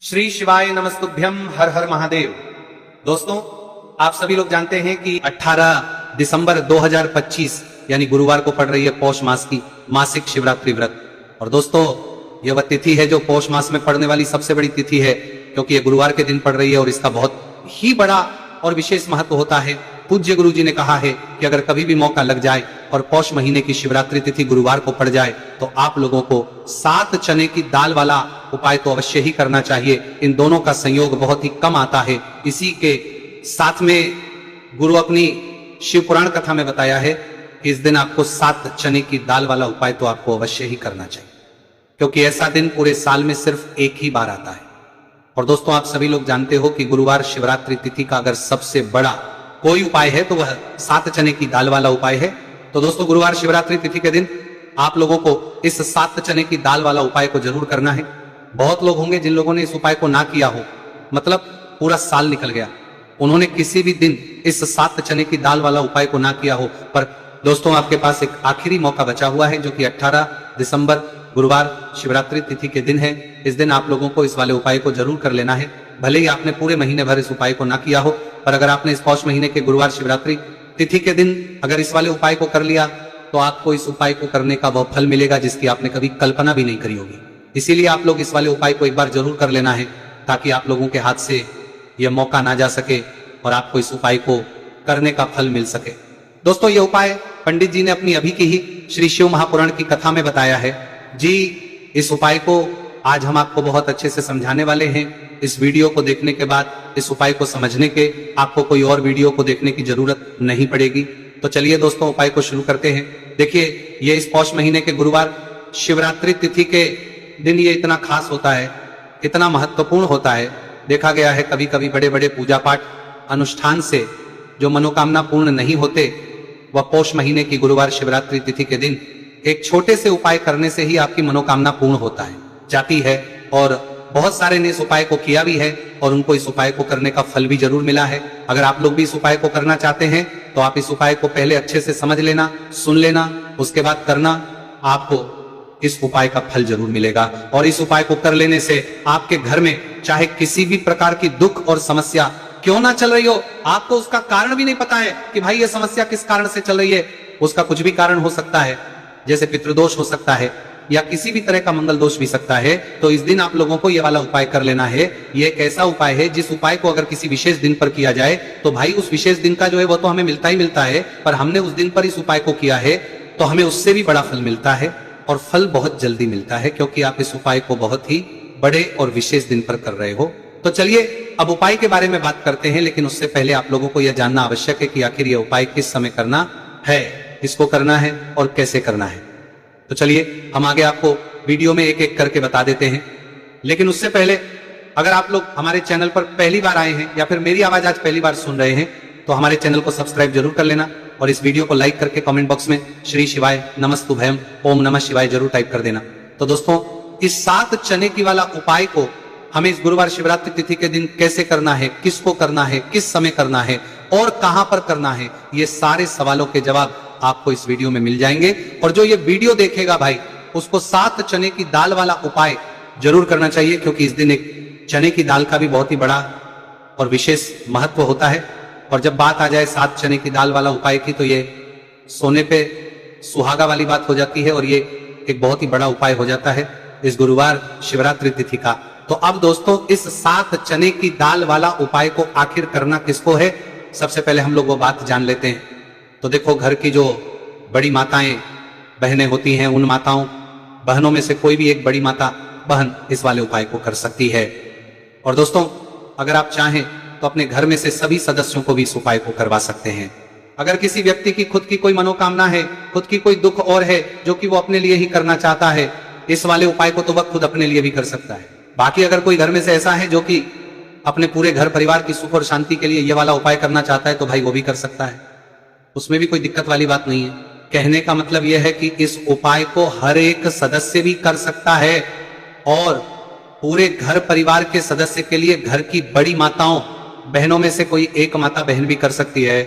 श्री शिवाय नमस्तुभ्यम, हर हर महादेव। दोस्तों, आप सभी लोग जानते हैं कि 18 दिसंबर 2025 यानी गुरुवार को पड़ रही है पौष मास की मासिक शिवरात्रि व्रत। और दोस्तों, यह वह तिथि है जो पौष मास में पड़ने वाली सबसे बड़ी तिथि है, क्योंकि यह गुरुवार के दिन पड़ रही है और इसका बहुत ही बड़ा और विशेष महत्व होता है। पूज्य गुरु जी ने कहा है कि अगर कभी भी मौका लग जाए और पौष महीने की शिवरात्रि तिथि गुरुवार को पड़ जाए तो आप लोगों को 7 चने की दाल वाला उपाय तो अवश्य ही करना चाहिए। इन दोनों का संयोग बहुत ही कम आता है। इसी के साथ में गुरु अपनी शिव पुराण कथा में बताया है कि इस दिन आपको 7 चने की दाल वाला उपाय तो आपको अवश्य ही करना चाहिए, क्योंकि ऐसा दिन पूरे साल में सिर्फ एक ही बार आता है। और दोस्तों, आप सभी लोग जानते हो कि गुरुवार शिवरात्रि तिथि का अगर सबसे बड़ा कोई उपाय है तो वह 7 चने की दाल वाला उपाय है। तो दोस्तों, गुरुवार शिवरात्रि तिथि के दिन आप लोगों को इस 7 चने की दाल वाला उपाय को जरूर करना है। बहुत लोग होंगे जिन लोगों ने इस उपाय को ना किया हो, मतलब पूरा साल निकल गया, उन्होंने किसी भी दिन इस 7 चने की दाल वाला उपाय को ना किया हो। पर दोस्तों, आपके पास एक आखिरी मौका बचा हुआ है, जो कि 18 दिसंबर गुरुवार शिवरात्रि तिथि के दिन है। इस दिन आप लोगों को इस वाले उपाय को जरूर कर लेना है। भले ही आपने पूरे महीने भर इस उपाय को ना किया हो, पर अगर आपने इस पौष महीने के गुरुवार शिवरात्रि तिथि के दिन अगर इस वाले उपाय को कर लिया तो आपको इस उपाय को करने का वह फल मिलेगा जिसकी आपने कभी कल्पना भी नहीं करी होगी। इसीलिए आप लोग इस वाले उपाय को एक बार जरूर कर लेना है, ताकि आप लोगों के हाथ से यह मौका ना जा सके और आपको इस उपाय को करने का फल मिल सके। दोस्तों, यह उपाय पंडित जी ने अपनी अभी की ही श्री शिव महापुराण की कथा में बताया है जी। इस उपाय को आज हम आपको बहुत अच्छे से समझाने वाले हैं। इस वीडियो को देखने के बाद इस उपाय को समझने के आपको कोई और वीडियो को देखने की जरूरत नहीं पड़ेगी। तो चलिए दोस्तों, उपाय को शुरू करते हैं। देखिए, ये इस पौष महीने के गुरुवार शिवरात्रि तिथि के दिन ये इतना खास होता है, इतना महत्वपूर्ण होता है। देखा गया है कभी कभी बड़े बड़े पूजा पाठ अनुष्ठान से जो मनोकामना पूर्ण नहीं होते, वह पौष महीने की गुरुवार शिवरात्रि तिथि के दिन एक छोटे से उपाय करने से ही आपकी मनोकामना पूर्ण होता है जाती है। और बहुत सारे ने इस उपाय को किया भी है और उनको इस उपाय को करने का फल भी जरूर मिला है। अगर आप लोग भी इस उपाय को करना चाहते हैं तो आप इस उपाय को पहले अच्छे से समझ लेना, सुन लेना, उसके बाद करना। आपको इस उपाय का फल जरूर मिलेगा। और इस उपाय को कर लेने से आपके घर में चाहे किसी भी प्रकार की दुख और समस्या क्यों ना चल रही हो, आपको उसका कारण भी नहीं पता है कि भाई ये समस्या किस कारण से चल रही है, उसका कुछ भी कारण हो सकता है, जैसे पितृदोष हो सकता है या किसी भी तरह का मंगल दोष भी सकता है। तो इस दिन आप लोगों को ये वाला उपाय कर लेना है। ये एक ऐसा उपाय है जिस उपाय को अगर किसी विशेष दिन पर किया जाए तो भाई उस विशेष दिन का जो है वो तो हमें मिलता ही मिलता है, पर हमने उस दिन पर इस उपाय को किया है तो हमें उससे भी बड़ा फल मिलता है, और फल बहुत जल्दी मिलता है, क्योंकि आप इस उपाय को बहुत ही बड़े और विशेष दिन पर कर रहे हो। तो चलिए अब उपाय के बारे में बात करते हैं, लेकिन उससे पहले आप लोगों को यह जानना आवश्यक है कि आखिर यह उपाय किस समय करना है, किसको करना है और कैसे करना है। तो चलिए हम आगे आपको वीडियो में एक एक करके बता देते हैं। लेकिन उससे पहले अगर आप लोग हमारे चैनल पर पहली बार आए हैं या फिर मेरी आवाज आज पहली बार सुन रहे हैं तो हमारे चैनल को सब्सक्राइब जरूर कर लेना, और इस वीडियो को लाइक करके कमेंट बॉक्स में श्री शिवाय नमस्तुभ्यम ओम नमः शिवाय जरूर टाइप कर देना। तो दोस्तों, इस 7 चने की वाला उपाय को हमें इस गुरुवार शिवरात्रि तिथि के दिन कैसे करना है, किसको करना है, किस समय करना है और कहां पर करना है, ये सारे सवालों के जवाब आपको इस वीडियो में मिल जाएंगे। और जो ये वीडियो देखेगा भाई, उसको 7 चने की दाल वाला उपाय जरूर करना चाहिए, क्योंकि इस दिन एक चने की दाल का भी बहुत ही बड़ा और विशेष महत्व होता है। और जब बात आ जाए 7 चने की दाल वाला उपाय की, तो ये सोने पे सुहागा वाली बात हो जाती है, और ये एक बहुत ही बड़ा उपाय हो जाता है इस गुरुवार शिवरात्रि तिथि का। तो अब दोस्तों, इस 7 चने की दाल वाला उपाय को आखिर करना किसको है, सबसे पहले हम लोग वो बात जान लेते हैं। तो देखो, घर की जो बड़ी माताएं बहनें होती हैं, उन माताओं बहनों में से कोई भी एक बड़ी माता बहन इस वाले उपाय को कर सकती है। और दोस्तों, अगर आप चाहें तो अपने घर में से सभी सदस्यों को भी इस उपाय को करवा सकते हैं। अगर किसी व्यक्ति की खुद की कोई मनोकामना है, खुद की कोई दुख और है जो कि वो अपने लिए ही करना चाहता है, इस वाले उपाय को तो वह खुद अपने लिए भी कर सकता है। बाकी अगर कोई घर में से ऐसा है जो कि अपने पूरे घर परिवार की सुख और शांति के लिए ये वाला उपाय करना चाहता है, तो भाई वो भी कर सकता है, उसमें भी कोई दिक्कत वाली बात नहीं है। कहने का मतलब यह है कि इस उपाय को हर एक सदस्य भी कर सकता है, और पूरे घर परिवार के सदस्य के लिए घर की बड़ी माताओं बहनों में से कोई एक माता बहन भी कर सकती है।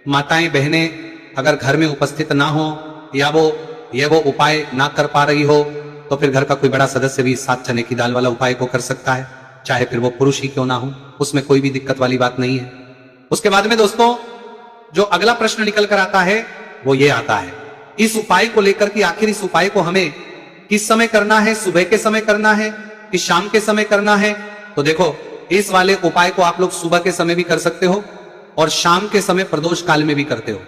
माताएं बहनें अगर घर में उपस्थित ना हो या वो उपाय ना कर पा रही हो, तो फिर घर का कोई बड़ा सदस्य भी 7 चने की दाल वाला उपाय को कर सकता है। चाहे फिर वो पुरुष ही क्यों ना हो, उसमें कोई भी दिक्कत वाली बात नहीं है। उसके बाद में दोस्तों जो अगला प्रश्न निकल कर आता है वो ये आता है इस उपाय को लेकर कि आखिर इस उपाय को हमें किस समय करना है, सुबह के समय करना है कि शाम के समय करना है। तो देखो इस वाले उपाय को आप लोग सुबह के समय भी कर सकते हो और शाम के समय प्रदोष काल में भी करते हो।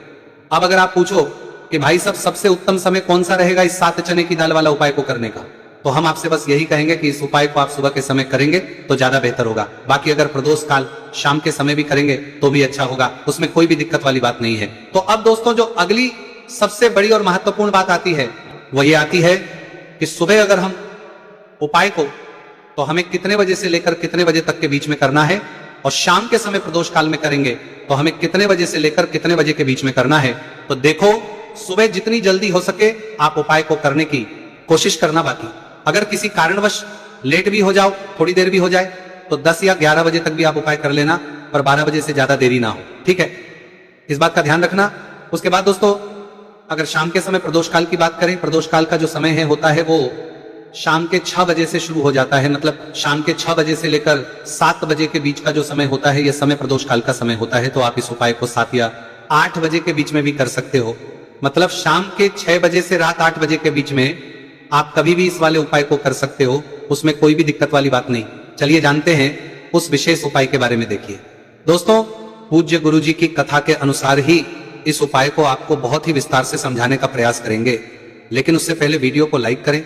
अब अगर आप पूछो कि भाई साहब सबसे उत्तम समय कौन सा रहेगा इस 7 चने की दाल वाला उपाय को करने का, तो हम आपसे बस यही कहेंगे कि इस उपाय को आप सुबह के समय करेंगे तो ज्यादा बेहतर होगा। बाकी अगर प्रदोष काल शाम के समय भी करेंगे तो भी अच्छा होगा, उसमें कोई भी दिक्कत वाली बात नहीं है। तो अब दोस्तों जो अगली सबसे बड़ी और महत्वपूर्ण बात आती है वो ये आती है कि सुबह अगर हम उपाय को तो हमें कितने बजे से लेकर कितने बजे तक के बीच में करना है, और शाम के समय प्रदोष काल में करेंगे तो हमें कितने बजे से लेकर कितने बजे के बीच में करना है। तो देखो सुबह जितनी जल्दी हो सके आप उपाय को करने की कोशिश करना। बाकी अगर किसी कारणवश लेट भी हो जाओ, थोड़ी देर भी हो जाए, तो 10 या 11 बजे तक भी आप उपाय कर लेना, पर 12 बजे से ज्यादा देरी ना हो, ठीक है, इस बात का ध्यान रखना। उसके बाद दोस्तों अगर शाम के समय प्रदोष काल की बात करें, प्रदोष काल का जो समय है होता है वो शाम के 6 बजे से शुरू हो जाता है, मतलब शाम के 6 बजे से लेकर 7 बजे के बीच का जो समय होता है यह समय प्रदोष काल का समय होता है। तो आप इस उपाय को 7 या 8 बजे के बीच में भी कर सकते हो, मतलब शाम के 6 बजे से रात 8 बजे के बीच में आप कभी भी इस वाले उपाय को कर सकते हो, उसमें कोई भी दिक्कत वाली बात नहीं। चलिए जानते हैं उस विशेष उपाय के बारे में। देखिए दोस्तों पूज्य गुरु जी की कथा के अनुसार ही इस उपाय को आपको बहुत ही विस्तार से समझाने का प्रयास करेंगे, लेकिन उससे पहले वीडियो को लाइक करें।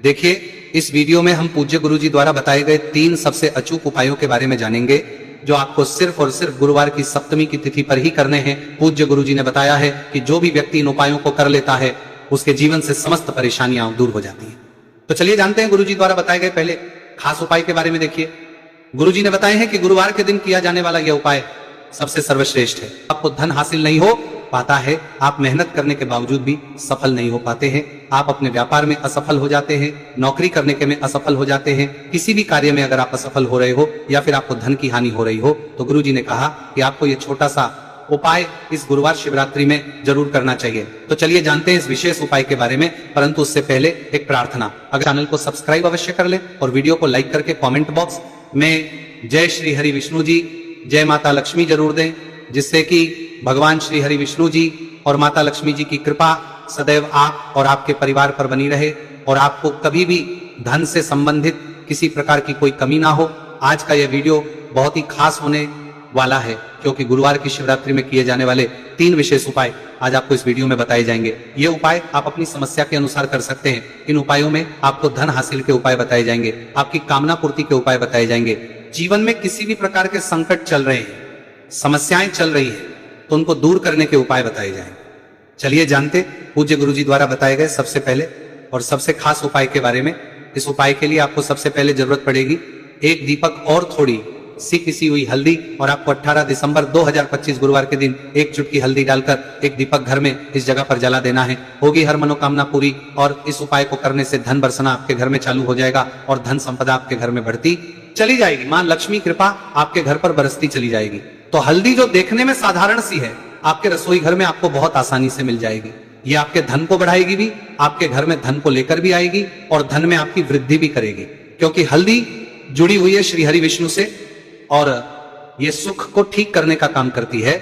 देखिए इस वीडियो में हम पूज्य गुरु जी द्वारा बताए गए 3 सबसे अचूक उपायों के बारे में जानेंगे जो आपको सिर्फ और सिर्फ गुरुवार की सप्तमी की तिथि पर ही करने हैं। पूज्य गुरु जी ने बताया है कि जो भी व्यक्ति इन उपायों को कर लेता है उसके जीवन से समस्त परेशानियां दूर हो जाती हैं। तो चलिए जानते हैं गुरु जी द्वारा बताए गए पहले खास उपाय के बारे में। देखिए गुरु जी ने बताए हैं कि गुरुवार के दिन किया जाने वाला यह उपाय सबसे सर्वश्रेष्ठ है। आपको धन हासिल नहीं हो पाता है, आप मेहनत करने के बावजूद भी सफल नहीं हो पाते हैं, आप अपने व्यापार में असफल हो जाते हैं, नौकरी करने के में असफल हो जाते हैं, किसी भी कार्य में अगर आप असफल हो रहे हो या फिर आपको धन की हानि हो रही हो, तो गुरु जी ने कहा कि आपको ये छोटा सा उपाय इस गुरुवार शिवरात्रि में जरूर करना चाहिए। तो चलिए जानते हैं इस विशेष उपाय के बारे में, परंतु उससे पहले एक प्रार्थना, अगर चैनल को सब्सक्राइब अवश्य कर लें और वीडियो को लाइक करके कमेंट बॉक्स में जय श्री हरि विष्णु जी, जय माता लक्ष्मी जरूर दें, जिससे कि भगवान श्री हरि विष्णु जी और माता लक्ष्मी जी की कृपा सदैव आप और आपके परिवार पर बनी रहे और आपको कभी भी धन से संबंधित किसी प्रकार की कोई कमी ना हो। आज का यह वीडियो बहुत ही खास होने वाला है क्योंकि गुरुवार की शिवरात्रि में किए जाने वाले 3 विशेष उपाय आज आपको इस वीडियो में बताए जाएंगे। ये उपाय आप अपनी समस्या के अनुसार कर सकते हैं। इन उपायों में आपको धन हासिल के उपाय बताए जाएंगे, आपकी कामना पूर्ति के उपाय बताए जाएंगे। जीवन में किसी भी प्रकार के संकट चल रहे हैं, समस्याएं चल रही हैं, तो उनको दूर करने के उपाय बताए जाएंगे। चलिए जानते पूज्य गुरु जी द्वारा बताए गए सबसे पहले और सबसे खास उपाय के बारे में। इस उपाय के लिए आपको सबसे पहले जरूरत पड़ेगी 1 दीपक और थोड़ी सी पिसी हुई हल्दी, और आपको 18 दिसंबर 2025 गुरुवार के दिन 1 चुटकी हल्दी डालकर 1 दीपक घर में इस जगह पर जला देना है। होगी हर मनोकामना पूरी, और इस उपाय को करने से धन बरसना आपके घर में चालू हो जाएगा और धन संपदा आपके घर में बढ़ती चली जाएगी। मां लक्ष्मी कृपा आपके घर पर बरसती चली जाएगी। तो हल्दी जो देखने में साधारण सी है, आपके रसोई घर में आपको बहुत आसानी से मिल जाएगी। ये आपके धन को बढ़ाएगी भी, आपके घर में धन को लेकर भी आएगी और धन में आपकी वृद्धि भी करेगी, क्योंकि हल्दी जुड़ी हुई है श्री हरि विष्णु से और ये सुख को ठीक करने का काम करती है,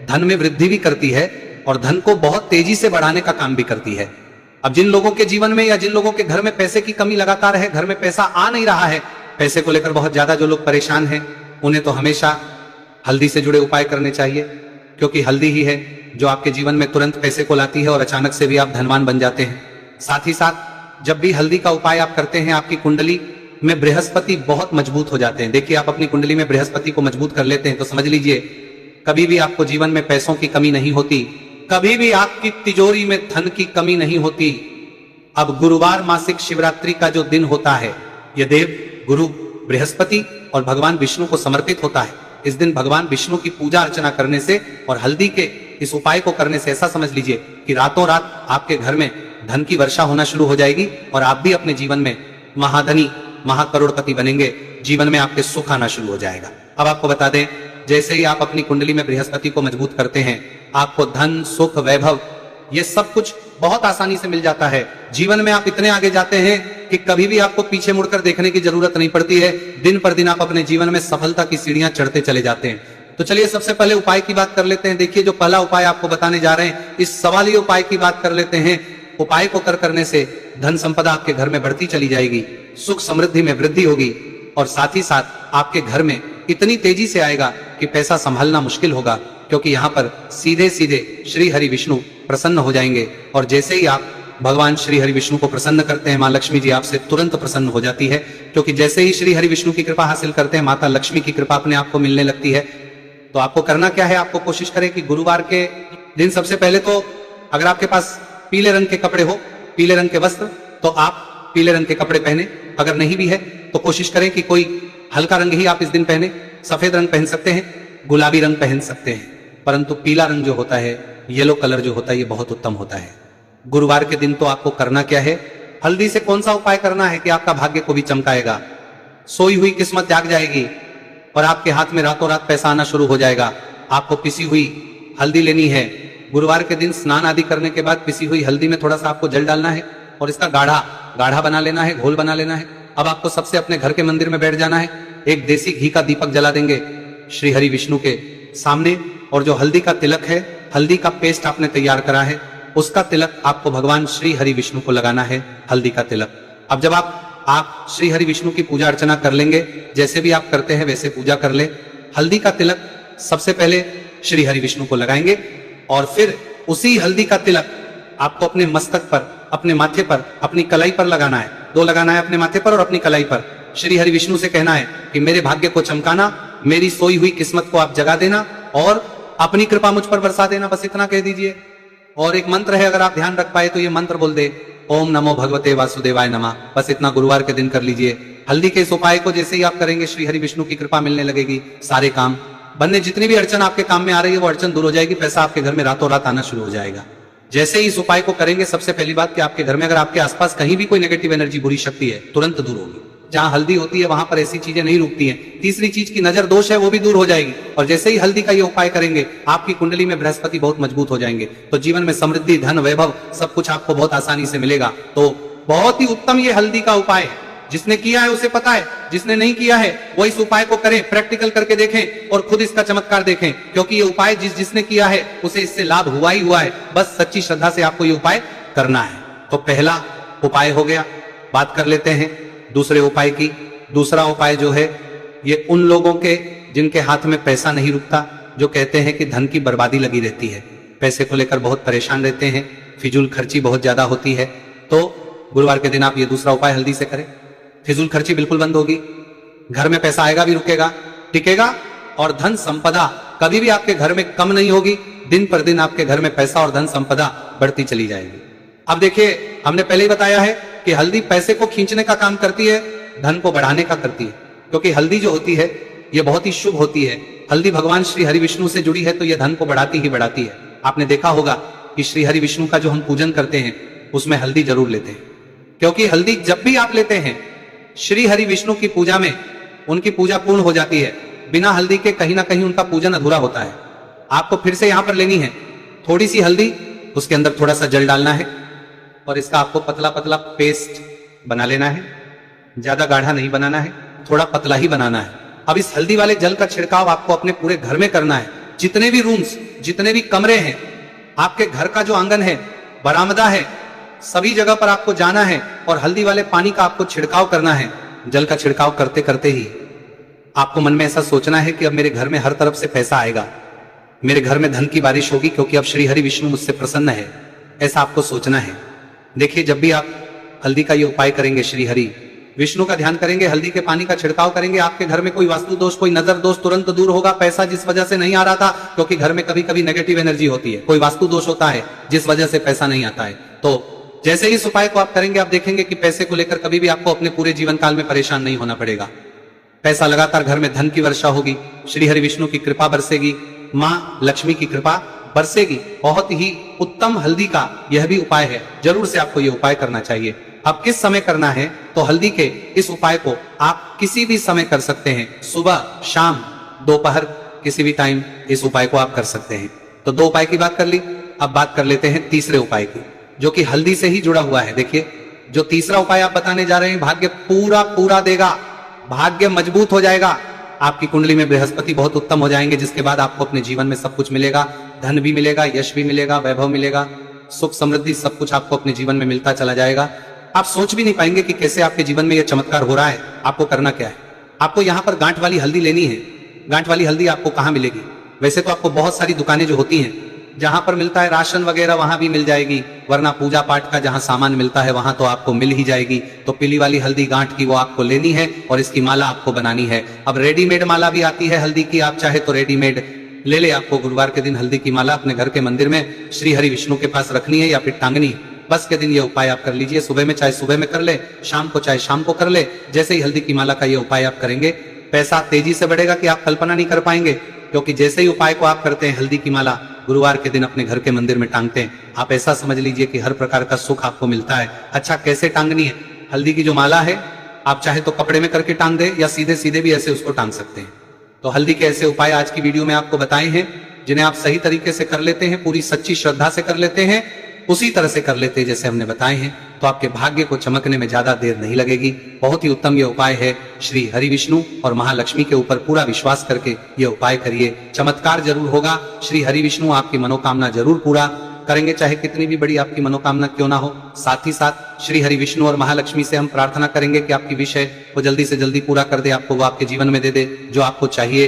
धन में वृद्धि भी करती है और धन को बहुत तेजी से बढ़ाने का काम भी करती है। अब जिन लोगों के जीवन में या जिन लोगों के घर में पैसे की कमी लगातार है, घर में पैसा आ नहीं रहा है, पैसे को लेकर बहुत ज्यादा जो लोग परेशान हैं, उन्हें तो हमेशा हल्दी से जुड़े उपाय करने चाहिए, क्योंकि हल्दी ही है जो आपके जीवन में तुरंत पैसे को लाती है और अचानक से भी आप धनवान बन जाते हैं। साथ ही साथ जब भी हल्दी का उपाय आप करते हैं, आपकी कुंडली में बृहस्पति बहुत मजबूत हो जाते हैं। देखिए आप अपनी कुंडली में बृहस्पति को मजबूत कर लेते हैं तो समझ लीजिए कभी भी आपको जीवन में पैसों की कमी नहीं होती, कभी भी आपकी तिजोरी में धन की कमी नहीं होती। अब गुरुवार मासिक शिवरात्रि का जो दिन होता है, यह देव गुरु बृहस्पति और भगवान विष्णु को समर्पित होता है। इस दिन भगवान विष्णु की पूजा अर्चना करने से और हल्दी के इस उपाय को करने से ऐसा समझ लीजिए कि रातों रात आपके घर में धन की वर्षा होना शुरू हो जाएगी और आप भी अपने जीवन में महाधनी महाकरोड़पति बनेंगे, जीवन में आपके सुख आना शुरू हो जाएगा। अब आपको बता दें, जैसे ही आप अपनी कुंडली में बृहस्पति को मजबूत करते हैं, आपको धन सुख वैभव ये सब कुछ बहुत आसानी से मिल जाता है। जीवन में आप इतने आगे जाते हैं कि कभी भी आपको पीछे मुड़कर देखने की जरूरत नहीं पड़ती है। दिन पर दिन आप अपने जीवन में सफलता की सीढ़ियां चढ़ते चले जाते हैं। तो चलिए सबसे पहले उपाय की बात कर लेते हैं। देखिए जो पहला उपाय आपको बताने जा रहे हैं, इस सवाली उपाय की बात कर लेते हैं। उपाय को करने से धन संपदा आपके घर में बढ़ती चली जाएगी, सुख समृद्धि में वृद्धि होगी और साथ ही साथ आपके घर में इतनी तेजी से आएगा कि पैसा संभालना मुश्किल होगा, क्योंकि यहाँ पर सीधे सीधे श्री हरि विष्णु प्रसन्न हो जाएंगे। और जैसे ही आप भगवान श्री हरि विष्णु को प्रसन्न करते हैं, माँ लक्ष्मी जी आपसे तुरंत प्रसन्न हो जाती है, क्योंकि जैसे ही श्री हरि विष्णु की कृपा हासिल करते हैं, माता लक्ष्मी की कृपा अपने आपको मिलने लगती है। तो आपको करना क्या है, आपको कोशिश करें कि गुरुवार के दिन सबसे पहले तो अगर आपके पास पीले रंग के कपड़े हो, पीले रंग के वस्त्र, तो आप पीले रंग के कपड़े पहने। अगर नहीं भी है तो कोशिश करें कि कोई हल्का रंग ही आप इस दिन पहने। सफेद रंग पहन सकते हैं, गुलाबी रंग पहन सकते हैं, परंतु पीला रंग जो होता है, येलो कलर जो होता है, ये बहुत उत्तम होता है। गुरुवार के दिन तो आपको करना क्या है, हल्दी से कौन सा उपाय करना है कि आपका भाग्य को भी चमकाएगा, सोई हुई किस्मत जाग जाएगी और आपके हाथ में रातों रात पैसा आना शुरू हो जाएगा। आपको पिसी हुई हल्दी लेनी है। गुरुवार के दिन स्नान आदि करने के बाद पिसी हुई हल्दी में थोड़ा सा आपको जल डालना है और इसका गाढ़ा बना लेना है, घोल बना लेना है। अब आपको सबसे अपने घर के मंदिर में बैठ जाना है, एक देसी घी का दीपक जला देंगे श्री हरि विष्णु के सामने, और जो हल्दी का तिलक है, हल्दी का पेस्ट आपने तैयार करा है, उसका तिलक आपको भगवान श्री हरि विष्णु को लगाना है, हल्दी का तिलक। अब जब आप श्री हरि विष्णु की पूजा अर्चना कर लेंगे, जैसे भी आप करते हैं वैसे पूजा कर ले। हल्दी का तिलक सबसे पहले श्री हरि विष्णु को लगाएंगे और फिर उसी हल्दी का तिलक आपको अपने मस्तक पर, अपने माथे पर, अपनी कलाई पर लगाना है। दो लगाना है, अपने माथे पर और अपनी कलाई पर। श्री हरि विष्णु से कहना है कि मेरे भाग्य को चमकाना, मेरी सोई हुई किस्मत को आप जगा देना और अपनी कृपा मुझ पर बरसा देना, बस इतना कह दीजिए। और एक मंत्र है, अगर आप ध्यान रख पाए तो ये मंत्र बोल दे, ओम नमो भगवते वासुदेवाय नमः। बस इतना गुरुवार के दिन कर लीजिए। हल्दी के इस उपाय को जैसे ही आप करेंगे, श्री हरि विष्णु की कृपा मिलने लगेगी, सारे काम बनने, जितनी भी अड़चन आपके काम में आ रही है वो अड़चन दूर हो जाएगी, पैसा आपके घर में रातों रात आना शुरू हो जाएगा। जैसे ही इस उपाय को करेंगे, सबसे पहली बात कि आपके घर में अगर आपके आसपास कहीं भी कोई नेगेटिव एनर्जी, बुरी शक्ति है, तुरंत दूर होगी। जहां हल्दी होती है वहां पर ऐसी चीजें नहीं रुकती हैं। तीसरी चीज की नजर दोष है वो भी दूर हो जाएगी। और जैसे ही हल्दी का ये उपाय करेंगे, आपकी कुंडली में बृहस्पति बहुत मजबूत हो जाएंगे, तो जीवन में समृद्धि, धन, वैभव सब कुछ आपको बहुत आसानी से मिलेगा। तो बहुत ही उत्तम ये हल्दी का उपाय है। जिसने किया है उसे पता है, जिसने नहीं किया है वो इस उपाय को करें, प्रैक्टिकल करके देखें और खुद इसका चमत्कार देखें, क्योंकि ये उपाय जिसने किया है उसे इससे लाभ हुआ ही हुआ है। बस सच्ची श्रद्धा से आपको ये उपाय करना है। तो पहला उपाय हो गया। बात कर लेते हैं दूसरे उपाय की। दूसरा उपाय जो है, ये उन लोगों के जिनके हाथ में पैसा नहीं रुकता, जो कहते हैं कि धन की बर्बादी लगी रहती है, पैसे को लेकर बहुत परेशान रहते हैं, फिजूल खर्ची बहुत ज्यादा होती है, तो गुरुवार के दिन आप ये दूसरा उपाय हल्दी से करें। फिजूल खर्ची बिल्कुल बंद होगी, घर में पैसा आएगा भी, रुकेगा, टिकेगा, और धन संपदा कभी भी आपके घर में कम नहीं होगी। दिन पर दिन आपके घर में पैसा और धन संपदा बढ़ती चली जाएगी। अब देखिए, हमने पहले ही बताया है कि हल्दी पैसे को खींचने का काम करती है, धन को बढ़ाने का करती है, क्योंकि हल्दी जो होती है ये बहुत ही शुभ होती है। हल्दी भगवान श्री हरि विष्णु से जुड़ी है, तो ये धन को बढ़ाती ही बढ़ाती है। आपने देखा होगा कि श्री हरि विष्णु का जो हम पूजन करते हैं उसमें हल्दी जरूर लेते हैं, क्योंकि हल्दी जब भी आप लेते हैं श्री हरि विष्णु की पूजा में, उनकी पूजा पूर्ण हो जाती है। बिना हल्दी के कहीं ना कहीं उनका पूजन अधूरा होता है। आपको फिर से यहां पर लेनी है थोड़ी सी हल्दी, उसके अंदर थोड़ा सा जल डालना है और इसका आपको पतला पतला पेस्ट बना लेना है। ज्यादा गाढ़ा नहीं बनाना है, थोड़ा पतला ही बनाना है। अब इस हल्दी वाले जल का छिड़काव आपको अपने पूरे घर में करना है। जितने भी रूम्स, जितने भी कमरे हैं, आपके घर का जो आंगन है, बरामदा है, सभी जगह पर आपको जाना है और हल्दी वाले पानी का आपको छिड़काव करना है। जल का छिड़काव करते करते ही आपको मन में ऐसा सोचना है कि अब मेरे घर में हर तरफ से पैसा आएगा, मेरे घर में धन की बारिश होगी, क्योंकि अब श्री हरि विष्णु मुझसे प्रसन्न है। ऐसा आपको सोचना है। देखिए, जब भी आप हल्दी का ये उपाय करेंगे, श्री हरि विष्णु का ध्यान करेंगे, हल्दी के पानी का छिड़काव करेंगे, आपके घर में कोई वास्तु दोष, कोई नजर दोष तुरंत दूर होगा। पैसा जिस वजह से नहीं आ रहा था, क्योंकि घर में कभी कभी नेगेटिव एनर्जी होती है, कोई वास्तु दोष होता है जिस वजह से पैसा नहीं आता है। तो जैसे ही इस उपाय को आप करेंगे, आप देखेंगे कि पैसे को लेकर कभी भी आपको अपने पूरे जीवन काल में परेशान नहीं होना पड़ेगा। पैसा लगातार घर में धन की वर्षा होगी, श्री हरि विष्णु की कृपा बरसेगी, माँ लक्ष्मी की कृपा बरसेगी। बहुत ही उत्तम हल्दी का यह भी उपाय है, जरूर से आपको यह उपाय करना चाहिए। अब किस समय करना है, तो हल्दी के इस उपाय को आप किसी भी समय कर सकते हैं, सुबह, शाम, दोपहर, किसी भी टाइम इस उपाय को आप कर सकते हैं। तो दो उपाय की बात कर ली, अब बात कर लेते हैं तीसरे उपाय की। जो कि हल्दी से ही जुड़ा हुआ है। देखिए, जो तीसरा उपाय आप बताने जा रहे हैं, भाग्य पूरा पूरा देगा, भाग्य मजबूत हो जाएगा, आपकी कुंडली में बृहस्पति बहुत उत्तम हो जाएंगे, जिसके बाद आपको अपने जीवन में सब कुछ मिलेगा, धन भी मिलेगा, यश भी मिलेगा, वैभव मिलेगा, सुख समृद्धि सब कुछ आपको अपने जीवन में मिलता चला जाएगा। आप सोच भी नहीं पाएंगे कि कैसे आपके जीवन में यह चमत्कार हो रहा है। आपको करना क्या है, आपको यहाँ पर गांठ वाली हल्दी लेनी है। गांठ वाली हल्दी आपको कहाँ मिलेगी? वैसे तो आपको बहुत सारी दुकानें जो होती हैं, जहां पर मिलता है राशन वगैरह, वहां भी मिल जाएगी, वरना पूजा पाठ का जहां सामान मिलता है वहां तो आपको मिल ही जाएगी। तो पीली वाली हल्दी गांठ की वो आपको लेनी है और इसकी माला आपको बनानी है। अब रेडीमेड माला भी आती है हल्दी की, आप चाहे तो रेडीमेड ले ले। आपको गुरुवार के दिन हल्दी की माला अपने घर के मंदिर में श्री हरि विष्णु के पास रखनी है या फिर टांगनी है। बस के दिन ये उपाय आप कर लीजिए। सुबह में चाहे सुबह में कर ले, शाम को चाहे शाम को कर ले। जैसे ही हल्दी की माला का ये उपाय आप करेंगे, पैसा तेजी से बढ़ेगा कि आप कल्पना नहीं कर पाएंगे। क्योंकि जैसे ही उपाय को आप करते हैं, हल्दी की माला गुरुवार के दिन अपने घर के मंदिर में टांगते हैं, आप ऐसा समझ लीजिए कि हर प्रकार का सुख आपको मिलता है। अच्छा, कैसे टांगनी है हल्दी की जो माला है? आप चाहे तो कपड़े में करके टांग दे या सीधे सीधे भी ऐसे उसको टांग सकते हैं। तो हल्दी के ऐसे उपाय आज की वीडियो में आपको बताए हैं, जिन्हें आप सही तरीके से कर लेते हैं, पूरी सच्ची श्रद्धा से कर लेते हैं, उसी तरह से कर लेते हैं जैसे हमने बताए हैं, तो आपके भाग्य को चमकने में ज्यादा देर नहीं लगेगी। बहुत ही उत्तम ये उपाय है। श्री हरि विष्णु और महालक्ष्मी के ऊपर पूरा विश्वास करके ये उपाय करिए, चमत्कार जरूर होगा। श्री हरि विष्णु आपकी मनोकामना जरूर पूरा करेंगे, चाहे कितनी भी बड़ी आपकी मनोकामना क्यों ना हो। साथ ही साथ श्री हरि विष्णु और महालक्ष्मी से हम प्रार्थना करेंगे कि आपकी विषय वो जल्दी से जल्दी पूरा कर दे, आपको वो आपके जीवन में दे दे जो आपको चाहिए।